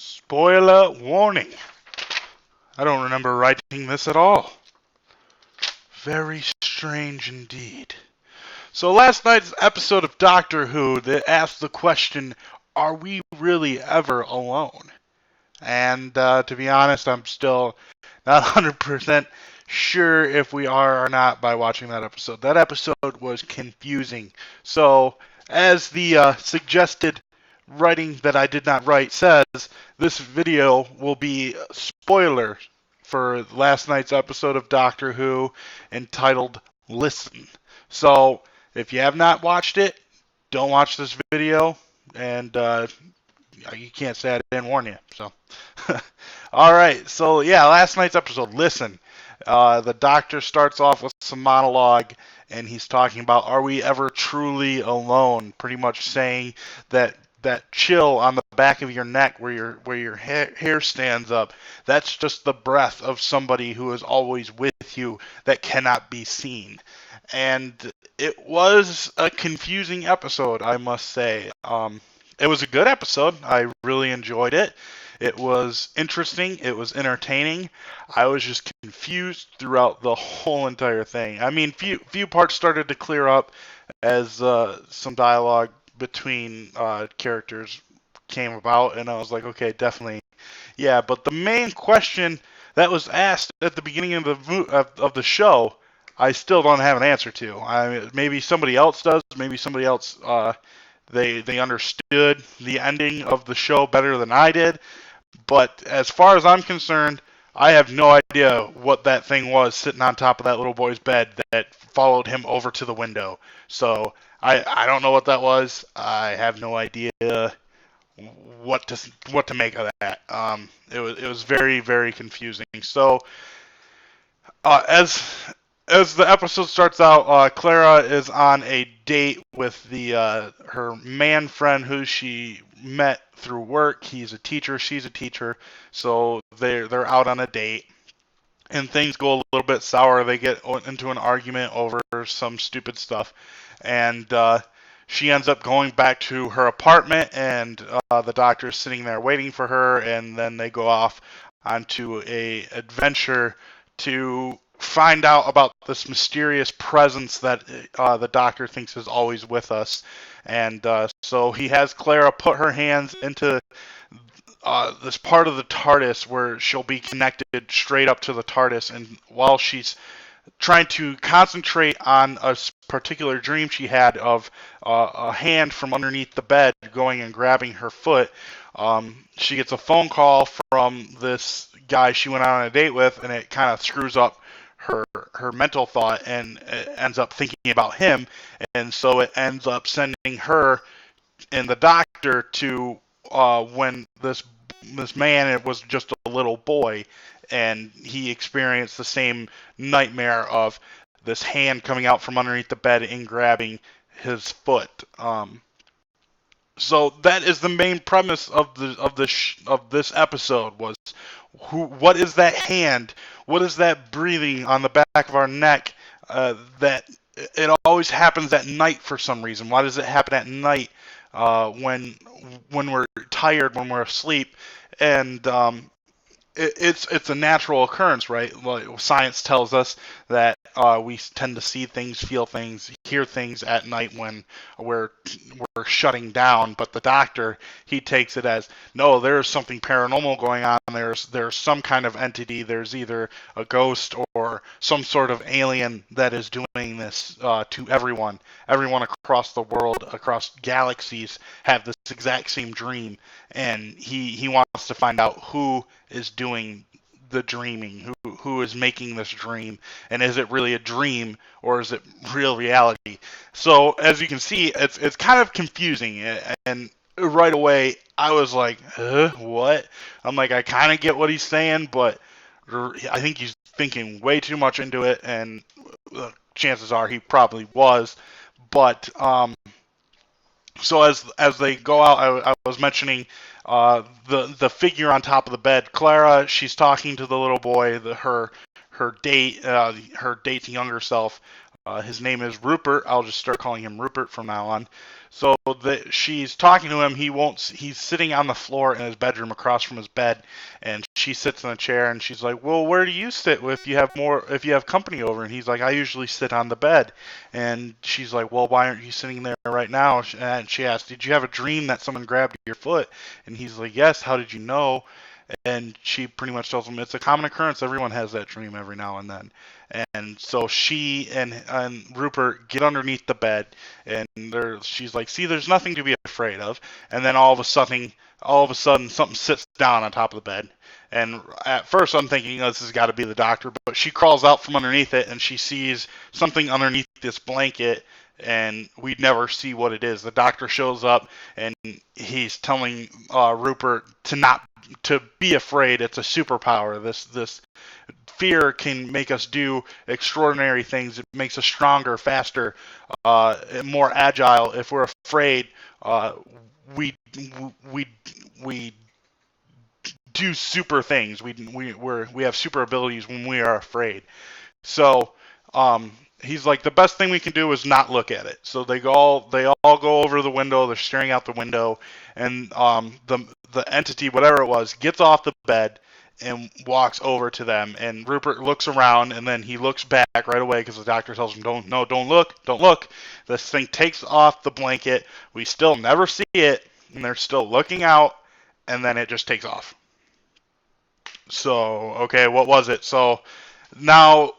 Spoiler warning. I don't remember writing this at all. Very strange indeed. So last night's episode of Doctor Who that asked the question, are we really ever alone? And to be honest, I'm still not 100% sure if we are or not by watching that episode. That episode was confusing. So, as the suggested writing that I did not write says, this video will be spoiler for last night's episode of Doctor Who entitled Listen. So, if you have not watched it, don't watch this video, and you can't say I didn't warn you. So, all right. So yeah, last night's episode. Listen, the Doctor starts off with some monologue, and he's talking about, are we ever truly alone? Pretty much saying that chill on the back of your neck where your hair stands up, that's just the breath of somebody who is always with you that cannot be seen. And it was a confusing episode, I must say. It was a good episode. I really enjoyed it. It was interesting. It was entertaining. I was just confused throughout the whole entire thing. I mean, few parts started to clear up as some dialogue between characters came about, and I was like, okay, definitely, yeah. But the main question that was asked at the beginning of the show, I still don't have an answer to. I mean, maybe somebody else does. Maybe somebody else they understood the ending of the show better than I did. But as far as I'm concerned, I have no idea what that thing was sitting on top of that little boy's bed that followed him over to the window. So I don't know what that was. I have no idea what to make of that. It was very, very confusing. So as the episode starts out, Clara is on a date with the her man friend who she met through work. He's a teacher, she's a teacher, so they're out on a date, and things go a little bit sour. They get into an argument over some stupid stuff, and she ends up going back to her apartment, and the doctor's sitting there waiting for her, and then they go off onto a adventure to find out about this mysterious presence that the doctor thinks is always with us. And so he has Clara put her hands into this part of the TARDIS where she'll be connected straight up to the TARDIS. And while she's trying to concentrate on a particular dream she had of a hand from underneath the bed going and grabbing her foot, she gets a phone call from this guy she went on a date with, and it kind of screws up her mental thought, and it ends up thinking about him, and so it ends up sending her and the doctor to when this man was just a little boy, and he experienced the same nightmare of this hand coming out from underneath the bed and grabbing his foot. So that is the main premise of this episode was what is that hand? What is that breathing on the back of our neck? That it always happens at night for some reason. Why does it happen at night when we're tired, when we're asleep? And it's a natural occurrence, right? Well, science tells us that we tend to see things, feel things, hear things at night when we're shutting down. But the doctor, he takes it as, no, there's something paranormal going on. There's some kind of entity. There's either a ghost or some sort of alien that is doing this to everyone. Everyone across the world, across galaxies, have this exact same dream, and he wants to find out who is doing the dreaming, who is making this dream, and is it really a dream or is it real reality? So as you can see, it's kind of confusing, and right away I was like, what? I'm like, I kind of get what he's saying, but I think he's thinking way too much into it, and chances are he probably was. But so as they go out, I was mentioning the figure on top of the bed. Clara, she's talking to the little boy, her date, her date's younger self. His name is Rupert. I'll just start calling him Rupert from now on. So she's talking to him. He won't. He's sitting on the floor in his bedroom across from his bed, and she sits in a chair. And she's like, "Well, where do you sit if you have company over?" And he's like, "I usually sit on the bed." And she's like, "Well, why aren't you sitting there right now?" And she asked, "Did you have a dream that someone grabbed your foot?" And he's like, "Yes. How did you know?" And she pretty much tells him it's a common occurrence. Everyone has that dream every now and then. And so she and Rupert get underneath the bed, and she's like, "See, there's nothing to be afraid of." And then all of a sudden, something sits down on top of the bed. And at first, I'm thinking, this has got to be the doctor. But she crawls out from underneath it, and she sees something underneath this blanket, and we'd never see what it is. The doctor shows up, and he's telling Rupert to be afraid. It's a superpower. This fear can make us do extraordinary things. It makes us stronger, faster, more agile. If we're afraid, we we we do super things. We have super abilities when we are afraid. So he's like, the best thing we can do is not look at it. So they all go over the window. They're staring out the window, and the entity, whatever it was, gets off the bed and walks over to them. And Rupert looks around, and then he looks back right away because the doctor tells him, don't look. This thing takes off the blanket. We still never see it, and they're still looking out, and then it just takes off. So, okay, what was it? So now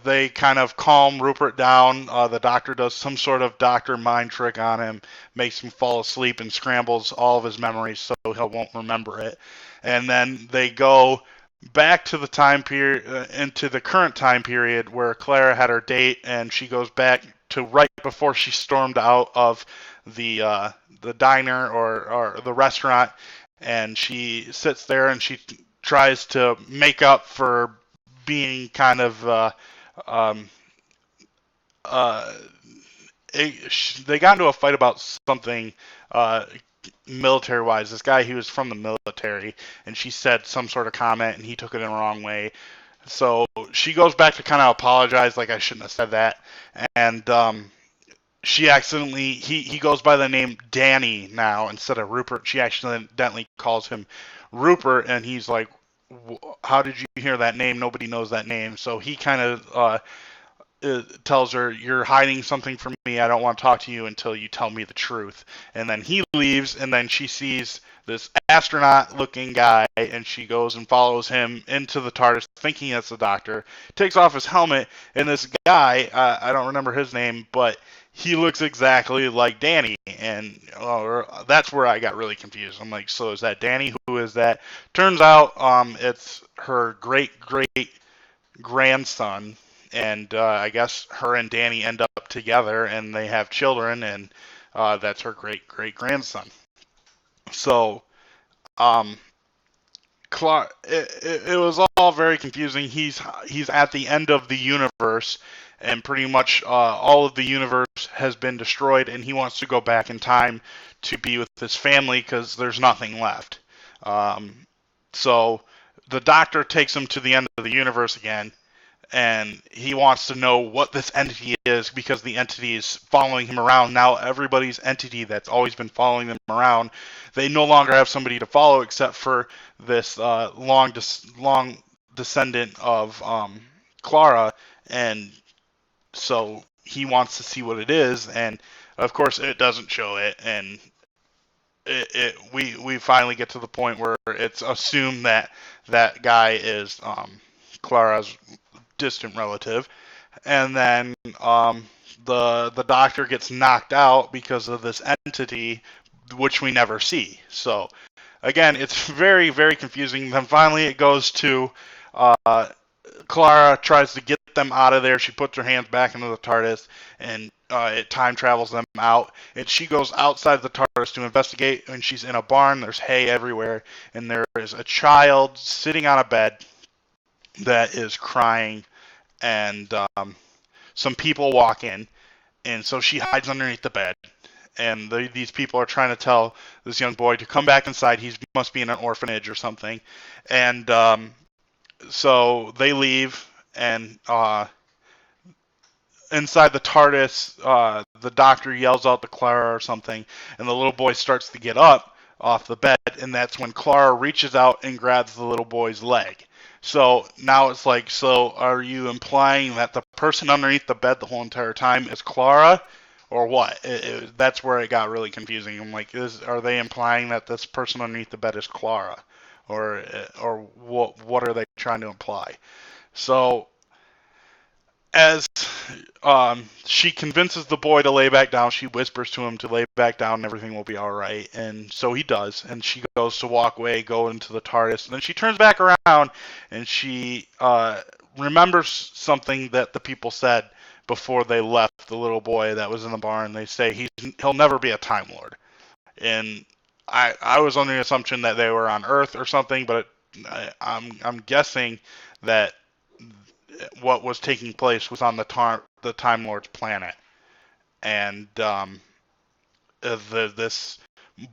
they kind of calm Rupert down. The doctor does some sort of doctor mind trick on him, makes him fall asleep, and scrambles all of his memories so he won't remember it. And then they go back to the time period, into the current time period where Clara had her date, and she goes back to right before she stormed out of the diner or the restaurant, and she sits there and she tries to make up for being kind of um, uh, they got into a fight about something military wise. This guy, he was from the military, and she said some sort of comment, and he took it in the wrong way. So she goes back to kind of apologize, like, I shouldn't have said that. And she accidentally, he goes by the name Danny now instead of Rupert. She accidentally calls him Rupert, and he's like, how did you hear that name? Nobody knows that name. So he kind of tells her, "You're hiding something from me. I don't want to talk to you until you tell me the truth." And then he leaves, and then she sees this astronaut-looking guy, and she goes and follows him into the TARDIS, thinking it's the doctor. Takes off his helmet, and this guy, I don't remember his name, but he looks exactly like Danny, and that's where I got really confused. I'm like, so is that Danny? Who is that? Turns out it's her great grandson, and I guess her and Danny end up together, and they have children, and that's her great grandson. So, um, it was all very confusing. He's at the end of the universe, and pretty much all of the universe has been destroyed, and he wants to go back in time to be with his family because there's nothing left. So the doctor takes him to the end of the universe again, and he wants to know what this entity is because the entity is following him around. Now everybody's entity that's always been following them around, they no longer have somebody to follow except for this long descendant of Clara, and so he wants to see what it is, and of course it doesn't show it, and we finally get to the point where it's assumed that that guy is Clara's distant relative, and then the doctor gets knocked out because of this entity, which we never see. So again, it's very confusing. Then finally, it goes to Clara tries to get them out of there. She puts her hands back into the TARDIS, and it time travels them out. And she goes outside the TARDIS to investigate, and she's in a barn. There's hay everywhere, and there is a child sitting on a bed that is crying, and some people walk in, and so she hides underneath the bed. And these people are trying to tell this young boy to come back inside. He must be in an orphanage or something. And so they leave, and inside the TARDIS, the Doctor yells out to Clara or something, and the little boy starts to get up off the bed, and that's when Clara reaches out and grabs the little boy's leg. So now it's like, so are you implying that the person underneath the bed the whole entire time is Clara, or what? That's where it got really confusing. I'm like, are they implying that this person underneath the bed is Clara, or what are they trying to imply? So as she convinces the boy to lay back down, she whispers to him to lay back down and everything will be all right. And so he does. And she goes to walk away, go into the TARDIS. And then she turns back around and she remembers something that the people said before they left the little boy that was in the barn. They say he'll never be a Time Lord. And I was under the assumption that they were on Earth or something, but I'm guessing that what was taking place was on the Time Lord's planet, and this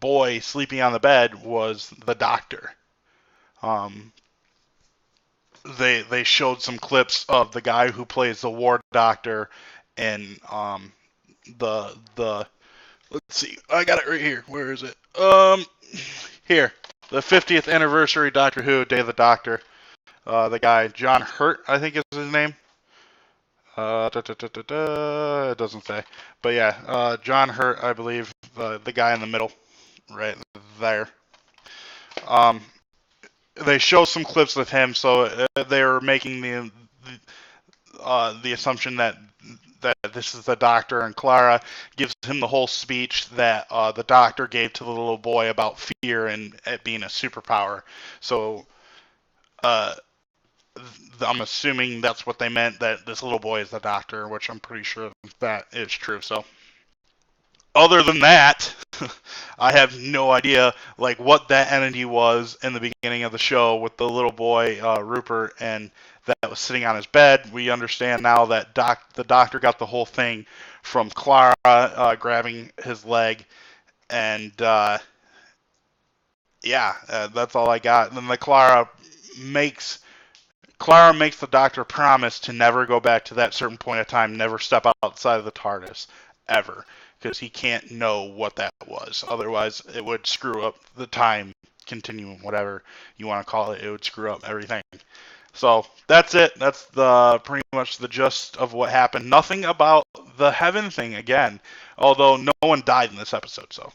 boy sleeping on the bed was the Doctor. Um, they showed some clips of the guy who plays the War Doctor, and the let's see, I got it right here. Where is it? Here, the 50th anniversary Doctor Who Day of the Doctor. The guy John Hurt, I think is his name. It doesn't say. But yeah, John Hurt, I believe, the guy in the middle, right there. Um, they show some clips with him, so they were making the assumption that this is the Doctor, and Clara gives him the whole speech that the Doctor gave to the little boy about fear and it being a superpower. So I'm assuming that's what they meant, that this little boy is the Doctor, which I'm pretty sure that is true. So other than that, I have no idea like what that entity was in the beginning of the show with the little boy Rupert and that was sitting on his bed. We understand now that the Doctor got the whole thing from Clara grabbing his leg, and that's all I got. And then Clara makes the Doctor promise to never go back to that certain point of time, never step outside of the TARDIS, ever, because he can't know what that was. Otherwise, it would screw up the time continuum, whatever you want to call it. It would screw up everything. So that's it. That's pretty much the gist of what happened. Nothing about the heaven thing again, although no one died in this episode. So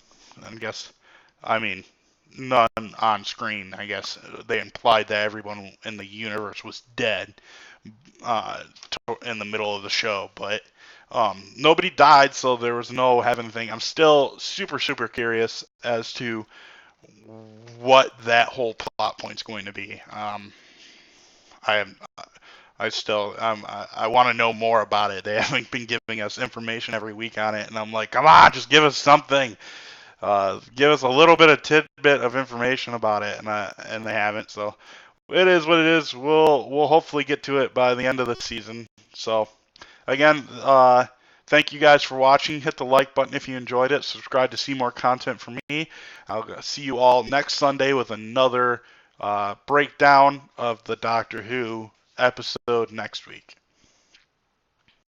I mean, none on screen. I guess they implied that everyone in the universe was dead in the middle of the show, but nobody died, so there was no heaven thing. I'm still super, super curious as to what that whole plot point's going to be. I am. I want to know more about it. They haven't been giving us information every week on it, and I'm like, come on, just give us something. Give us a little bit of tidbit of information about it, and they haven't. So it is what it is. We'll hopefully get to it by the end of the season. So again, thank you guys for watching. Hit the like button if you enjoyed it. Subscribe to see more content from me. I'll see you all next Sunday with another breakdown of the Doctor Who episode next week.